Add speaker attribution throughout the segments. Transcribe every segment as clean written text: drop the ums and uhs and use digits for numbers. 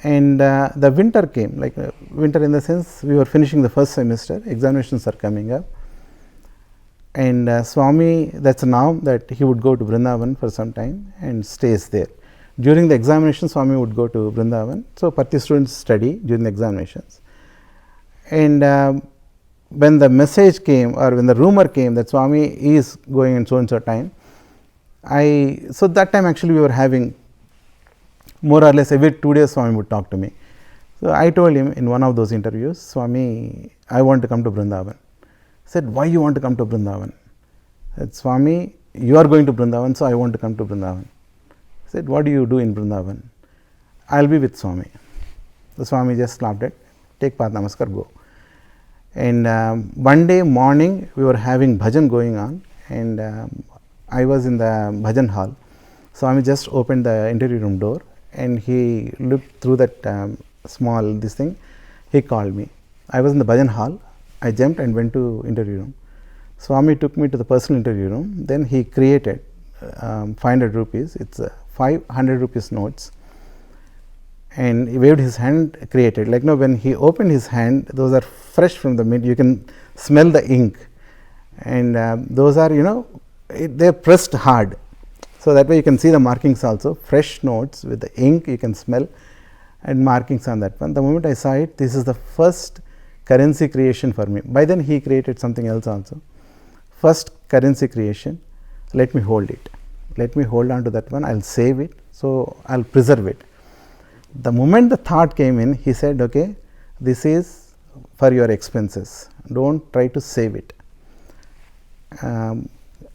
Speaker 1: And the winter came, like winter in the sense we were finishing the first semester, examinations are coming up. And Swami, that's now that he would go to Bundavan for some time and stays there. During the examination, Swami would go to Bundavan. So, Parthi students study during the examinations. And when the message came, or when the rumor came that Swami is going in so and so time, so that time actually we were having more or less every 2 days Swami would talk to me. So, I told him in one of those interviews, Swami, I want to come to Bundavan. He said, why you want to come to Bundavan? I said, Swami, you are going to Bundavan, so I want to come to Bundavan. He said, what do you do in Bundavan? I will be with Swami. The Swami just laughed at, take Path Namaskar, go. And one day morning we were having bhajan going on, and I was in the bhajan hall. Swami just opened the interview room door and he looked through that small this thing, he called me. I was in the bhajan hall, I jumped and went to interview room. Swami took me to the personal interview room, then he created 500 rupees, it's 500 rupees notes, and he waved his hand, created, like now when he opened his hand, those are fresh from the mid, you can smell the ink, and those are, you know, they are pressed hard. So, that way you can see the markings also, fresh notes with the ink you can smell and markings on that one. The moment I saw it, this is the first currency creation for me. By then he created something else also. First currency creation, let me hold it, let me hold on to that one, I will save it, so I will preserve it. The moment the thought came in, he said, okay, this is for your expenses, do not try to save it.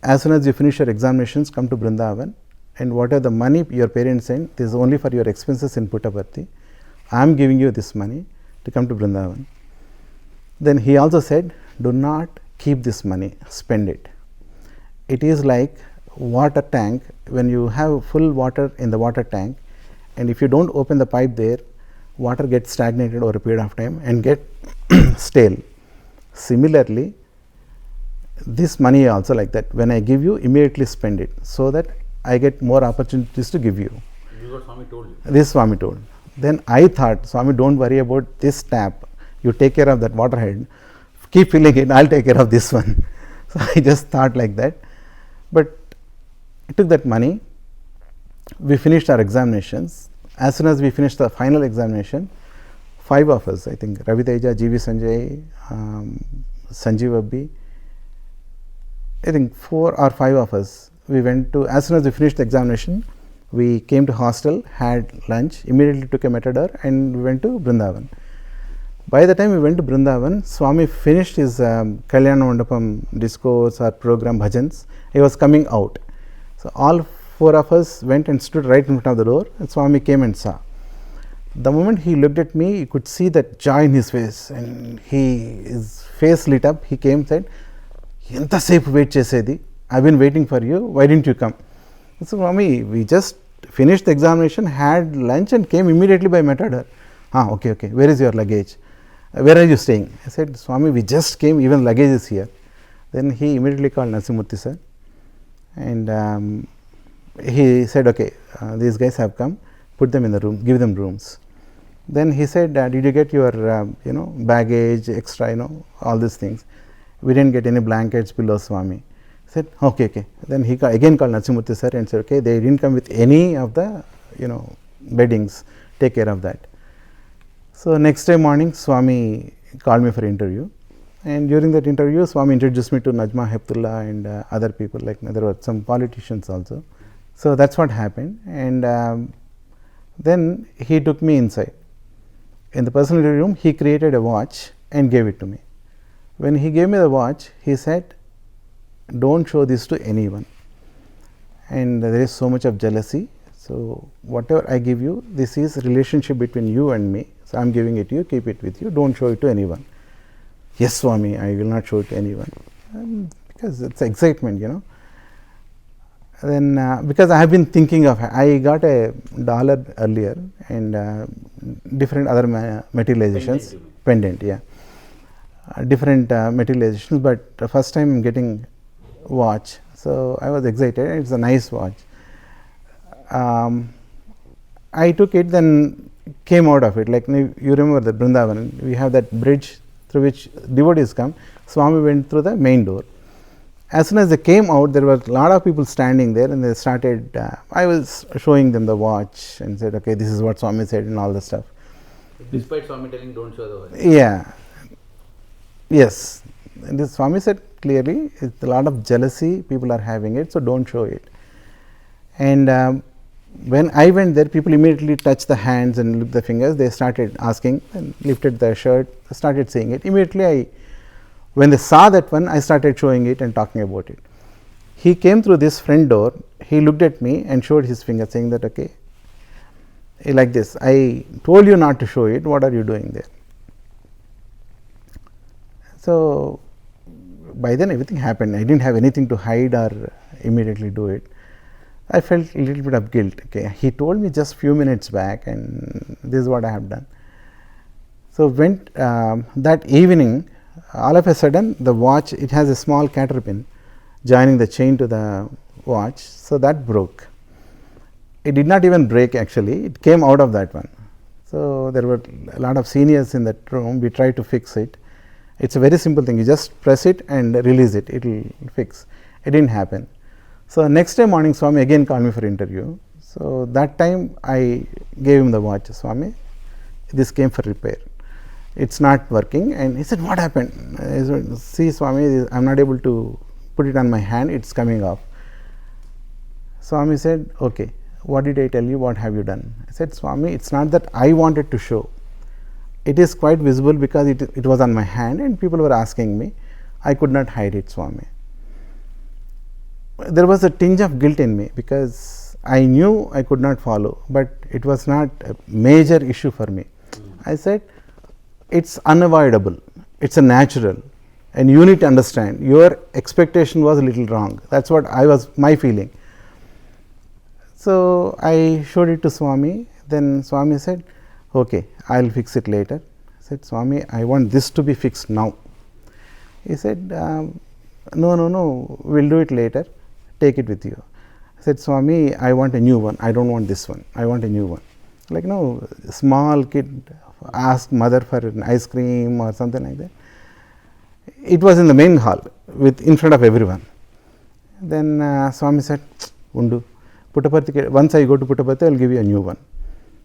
Speaker 1: As soon as you finish your examinations, come to Bundavan, and whatever the money your parents send, this is only for your expenses in Puttaparthi. I am giving you this money to come to Bundavan. Then he also said, do not keep this money, spend it. It is like water tank, when you have full water in the water tank, and if you do not open the pipe there, water gets stagnated over a period of time and get stale. Similarly, this money also like that, when I give you, immediately spend it, so that I get more opportunities to give you.
Speaker 2: This is what Swami told you?
Speaker 1: This Swami told. Then I thought, Swami, do not worry about this tap, you take care of that water head, keep filling it, I will take care of this one. So, I just thought like that, but I took that money, we finished our examinations. As soon as we finished the final examination, 5 of us, I think Ravi Teja, GV Sanjay, Sanjeev Abbi, I think 4 or 5 of us, we went to, as soon as we finished the examination, we came to hostel, had lunch, immediately took a matador and we went to Bundavan. By the time we went to Bundavan, Swami finished his Kalyana Mandapam discourse or program bhajans, he was coming out. So, all 4 of us went and stood right in front of the door, and Swami came and saw. The moment he looked at me, you could see that joy in his face, and his face lit up. He came and said, "Enta sepu wait chesedi? I have been waiting for you, why didn't you come?" So, Swami, we just finished the examination, had lunch and came immediately by matador. Okay, okay, where is your luggage? Where are you staying? I said, Swami, we just came, even luggage is here. Then he immediately called Narasimhamurthy sir, and he said, okay, these guys have come, put them in the room, give them rooms. Then he said, did you get your baggage, extra, all these things? We didn't get any blankets, pillows, Swami. I said, okay, okay. Then he again called Narasimhamurthy sir and said, okay, they didn't come with any of the beddings, take care of that. So, next day morning, Swami called me for interview, and during that interview, Swami introduced me to Najma Heptullah and other people, like there were some politicians also. So, that is what happened, and then he took me inside. In the personal room, he created a watch and gave it to me. When he gave me the watch, he said, do not show this to anyone, and there is so much of jealousy. So, whatever I give you, this is relationship between you and me. So, I am giving it to you, keep it with you, do not show it to anyone. Yes, Swami, I will not show it to anyone, because it is excitement, Then, because I have been thinking of, I got a dollar earlier and different other materializations, pendant, yeah, different materializations, but the first time I am getting watch. So, I was excited, it is a nice watch. I took it, then came out of it. Like you remember the Bundavan, we have that bridge through which devotees come. Swami went through the main door. As soon as they came out, there were a lot of people standing there, and they started. I was showing them the watch and said, "Okay, this is what Swami said," and all the stuff.
Speaker 2: Despite Swami telling, "Don't show the watch."
Speaker 1: Yeah. Yes. And this Swami said clearly, it's a lot of jealousy. People are having it, so don't show it. And when I went there, people immediately touched the hands and looked the fingers. They started asking and lifted their shirt, started saying it. Immediately, when they saw that one, I started showing it and talking about it. He came through this front door. He looked at me and showed his finger, saying that, "Okay, like this. I told you not to show it. What are you doing there?" So by then everything happened. I didn't have anything to hide or immediately do it. I felt a little bit of guilt. Okay, he told me just few minutes back, and this is what I have done. So went that evening. All of a sudden, the watch, it has a small caterpin joining the chain to the watch. So that broke. It did not even break actually. It came out of that one. So there were a lot of seniors in that room. We tried to fix it. It's a very simple thing. You just press it and release it. It will fix. It didn't happen. So next day morning, Swami again called me for interview. So that time I gave him the watch. "Swami, this came for repair. It's not working." And he said, "What happened?" I said, "See, Swami, I'm not able to put it on my hand. It's coming off." Swami said, "Okay, what did I tell you? What have you done?" I said, "Swami, it's not that I wanted to show. It is quite visible because it was on my hand and people were asking me. I could not hide it, Swami." There was a tinge of guilt in me because I knew I could not follow, but it was not a major issue for me. I said, "It's unavoidable, it's a natural, and you need to understand your expectation was a little wrong." That's what my feeling. So I showed it to Swami. Then Swami said, "Okay, I'll fix it later." I said, "Swami, I want this to be fixed now." He said, No, we'll do it later. Take it with you." I said, "Swami, I want a new one. I don't want this one. I want a new one." Like, no, small kid asked mother for an ice cream or something like that. It was in the main hall in front of everyone. Then Swami said, "Undu, Puttaparthi, once I go to Puttaparthi, I'll give you a new one."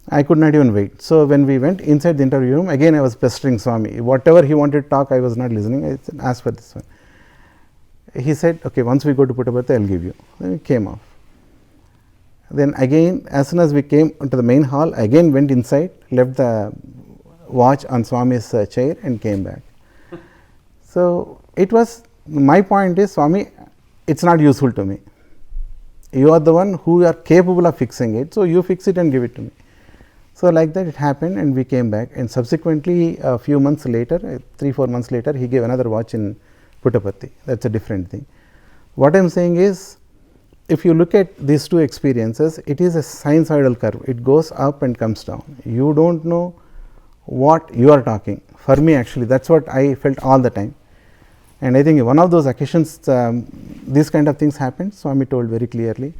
Speaker 1: I could not even wait. So when we went inside the interview room, again I was pestering Swami. Whatever he wanted to talk, I was not listening. I said, "Ask for this one." He said, "Okay, once we go to Puttaparthi, I'll give you." Then it came off. Then again, as soon as we came into the main hall, I again went inside, left the watch on Swami's chair and came back. So it was, my point is, Swami, it's not useful to me. You are the one who are capable of fixing it, so you fix it and give it to me. So like that it happened, and we came back, and subsequently a few months later, 3-4 months later, he gave another watch in Puttaparthi. That's a different thing. What I am saying is, if you look at these two experiences, it is a sinusoidal curve. It goes up and comes down. You don't know what you are talking. For me, actually, that's what I felt all the time. And I think one of those occasions, these kind of things happened. Swami told very clearly,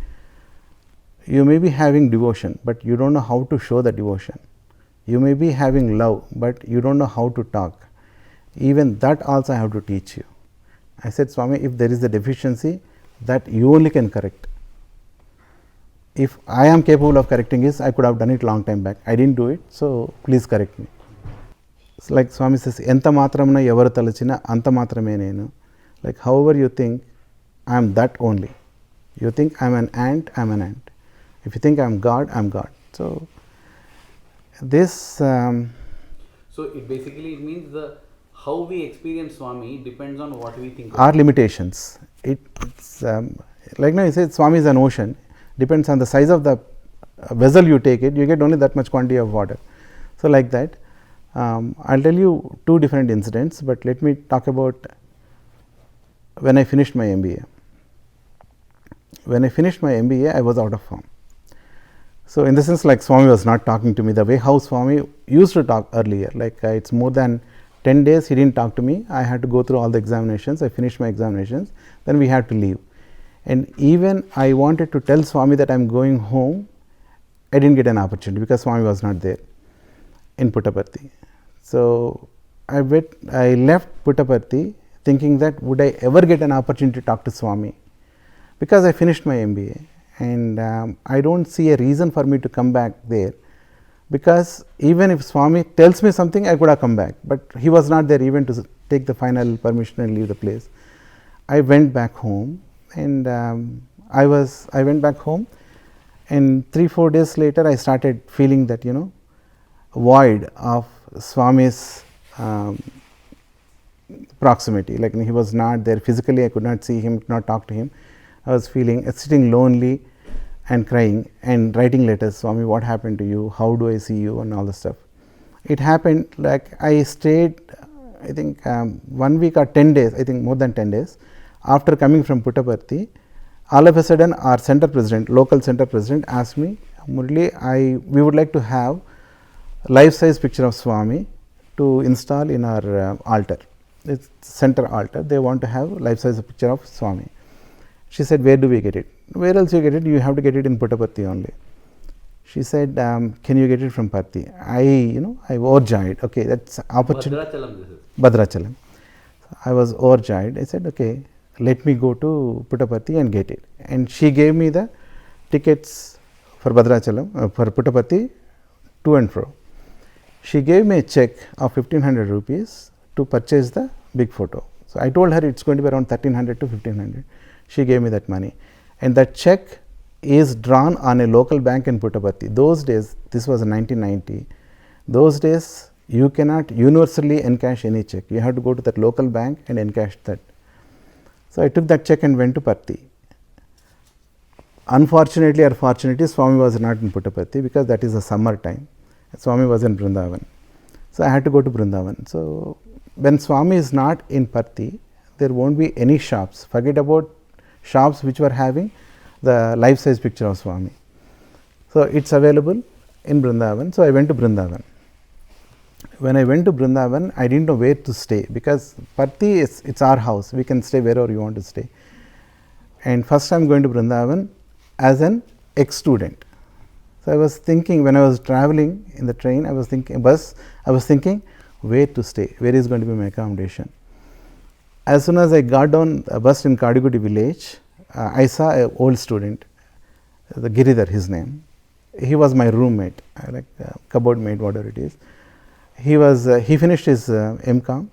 Speaker 1: you may be having devotion, but you don't know how to show the devotion. You may be having love, but you don't know how to talk. Even that also I have to teach you. I said, "Swami, if there is a deficiency, that you only can correct. If I am capable of correcting it, I could have done it long time back. I didn't do it, so please correct me." It's like Swami says, "Enta matramna evaru talachina anta matrame nenu." Like, however you think, I am that only. You think I am an ant, I am an ant. If you think I am God, I am God. So this.
Speaker 2: So it basically it means how we experience Swami depends on what we think.
Speaker 1: Our limitations. It's like now you say Swami is an ocean. Depends on the size of the vessel you take it. You get only that much quantity of water. So like that. I'll tell you two different incidents, but let me talk about when I finished my MBA. When I finished my MBA, I was out of form. So in the sense, like, Swami was not talking to me the way how Swami used to talk earlier. Like, it's more than 10 days he didn't talk to me. I had to go through all the examinations. I finished my examinations. Then we had to leave. And even I wanted to tell Swami that I am going home. I didn't get an opportunity because Swami was not there. in Puttaparthi. So, I left Puttaparthi thinking that would I ever get an opportunity to talk to Swami, because I finished my MBA and I do not see a reason for me to come back there, because even if Swami tells me something I could have come back, but he was not there even to take the final permission and leave the place. I went back home and I went back home, and 3-4 days later I started feeling that void of Swami's proximity, like he was not there physically, I could not see him, could not talk to him. I was sitting lonely and crying and writing letters, Swami, what happened to you, how do I see you, and all the stuff. It happened like I stayed, I think 1 week or 10 days, I think more than 10 days after coming from Puttaparthi. All of a sudden our center president, local center president asked me, Murali, we would like to have life-size picture of Swami to install in our altar. It's center altar, they want to have life-size picture of Swami. She said, where do we get it? Where else you get it? You have to get it in Puttaparthi only. She said, can you get it from Parthi? I overjoyed. Okay, that's opportunity.
Speaker 2: Bhadrachalam this is.
Speaker 1: Bhadrachalam. I was overjoyed. I said, okay, let me go to Puttaparthi and get it. And she gave me the tickets for Bhadrachalam, for Puttaparthi to and fro. She gave me a check of 1500 rupees to purchase the big photo. So, I told her it's going to be around 1300 to 1500. She gave me that money, and that check is drawn on a local bank in Puttaparthi. Those days, this was in 1990, those days you cannot universally encash any check. You have to go to that local bank and encash that. So, I took that check and went to Parthi. Unfortunately or fortunately, Swami was not in Puttaparthi, because that is the summer time. Swami was in Bundavan. So, I had to go to Bundavan. So, when Swami is not in Parthi, there won't be any shops. Forget about shops which were having the life-size picture of Swami. So, it is available in Bundavan. So, I went to Bundavan. When I went to Bundavan, I did not know where to stay, because Parthi is it's our house, we can stay wherever you want to stay. And first time going to Bundavan as an ex-student. So, I was thinking, when I was traveling in the train, I was thinking where to stay, where is going to be my accommodation. As soon as I got down a bus in Kadigudi village, I saw an old student, the Giridhar, his name. He was my roommate, like cupboard mate, whatever it is. He finished his MCom,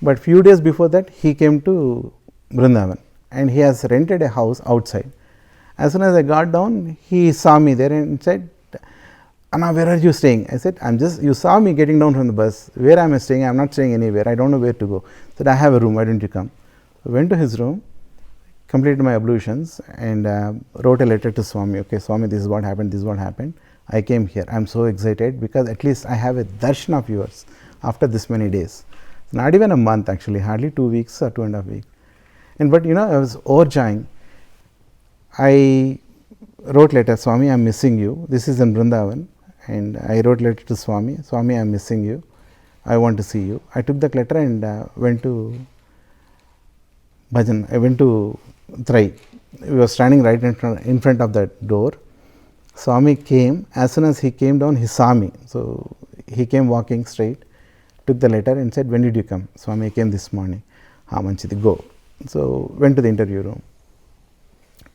Speaker 1: but few days before that he came to Bundavan and he has rented a house outside. As soon as I got down, he saw me there and said, Anna, where are you staying? I said, you saw me getting down from the bus. Where am I staying? I am not staying anywhere. I don't know where to go. I said, I have a room. Why don't you come? I went to his room, completed my ablutions and wrote a letter to Swami. Okay, Swami, this is what happened. This is what happened. I came here. I am so excited because at least I have a darshan of yours after this many days. Not even a month actually, hardly 2 weeks or 2.5 weeks. And but I was overjoying. I wrote letter, Swami, I am missing you. This is in Bundavan. And I wrote letter to Swami, Swami, I am missing you, I want to see you. I took that letter and went to Bhajan, I went to Trai. We were standing right in front of that door. Swami came, as soon as he came down, he saw me. So, he came walking straight, took the letter and said, when did you come? Swami, I came this morning. Ha, Manchidi, go. So, went to the interview room.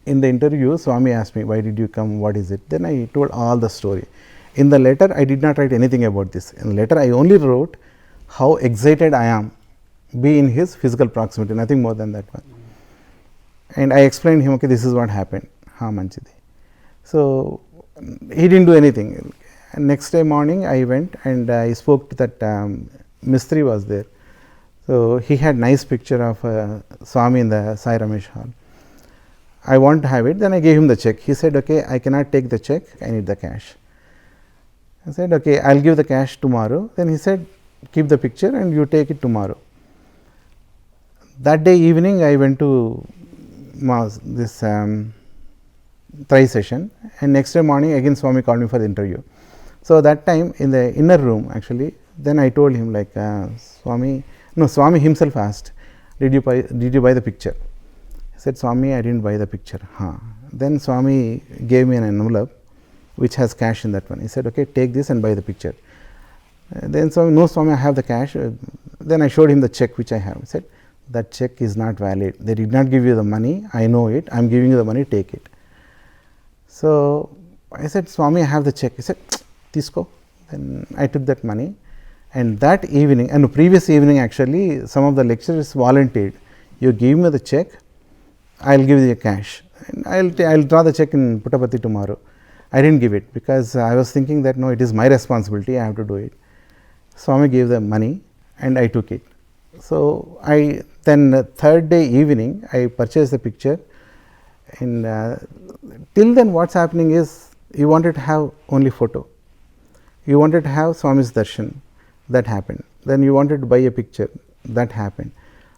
Speaker 1: In the interview, Swami asked me, why did you come, what is it? Then I told all the story. In the letter, I did not write anything about this. In the letter, I only wrote how excited I am, be in his physical proximity, nothing more than that one. And I explained him, okay, this is what happened. Ha, Manchidi. So, he didn't do anything. And next day morning, I went and I spoke to that Mistri was there. So, he had nice picture of Swami in the Sai Ramesh hall. I want to have it, then I gave him the check. He said, okay, I cannot take the check, I need the cash. I said, okay, I will give the cash tomorrow. Then he said, keep the picture and you take it tomorrow. That day evening, I went to this Trai session, and next day morning again Swami called me for the interview. So, that time in the inner room actually, then I told him like Swami himself asked, did you buy the picture? He said, Swami, I didn't buy the picture. Then Swami gave me an envelope which has cash in that one. He said, okay, take this and buy the picture. Then Swami, no Swami, I have the cash. Then I showed him the check which I have. He said, that check is not valid. They did not give you the money. I know it. I am giving you the money. Take it. So I said, Swami, I have the check. He said, Tisko. Then I took that money. And that evening, and the previous evening actually, some of the lecturers volunteered. You give me the check, I will give you the cash. And I will draw the check in Puttaparthi tomorrow. I didn't give it because I was thinking that no, it is my responsibility. I have to do it. Swami gave the money and I took it. So I then third day evening, I purchased the picture. And till then, what's happening is you wanted to have only photo. You wanted to have Swami's darshan. That happened. Then you wanted to buy a picture. That happened.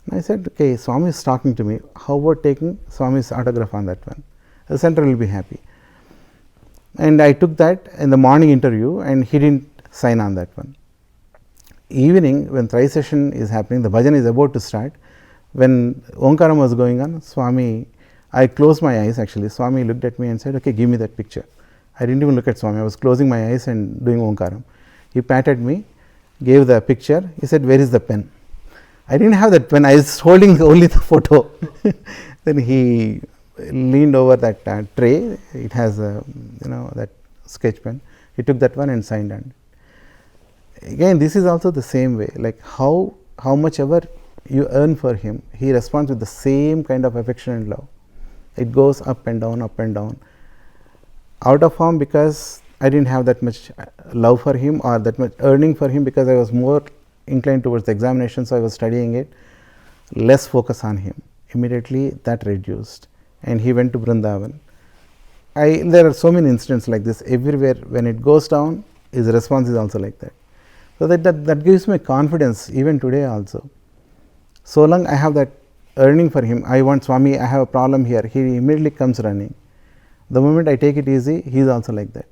Speaker 1: And I said, okay, Swami is talking to me. How about taking Swami's autograph on that one? The center will be happy. And I took that in the morning interview, and he didn't sign on that one. Evening, when Tri session is happening, the bhajan is about to start. When Omkaram was going on, Swami, I closed my eyes actually. Swami looked at me and said, okay, give me that picture. I didn't even look at Swami. I was closing my eyes and doing Omkaram. He patted me, gave the picture. He said, where is the pen? I didn't have that pen. I was holding only the photo. Then he leaned over that tray. It has that sketch pen. He took that one and signed on. Again, this is also the same way. Like how much ever you earn for him, he responds with the same kind of affection and love. It goes up and down, up and down. Out of form because I didn't have that much love for him or that much earning for him, because I was more inclined towards the examination, so I was studying it. Less focus on him. Immediately that reduced, and he went to Bundavan. There are so many incidents like this everywhere. When it goes down, his response is also like that. So that gives me confidence even today also. So long I have that earning for him, I want Swami, I have a problem here, he immediately comes running. The moment I take it easy, he is also like that.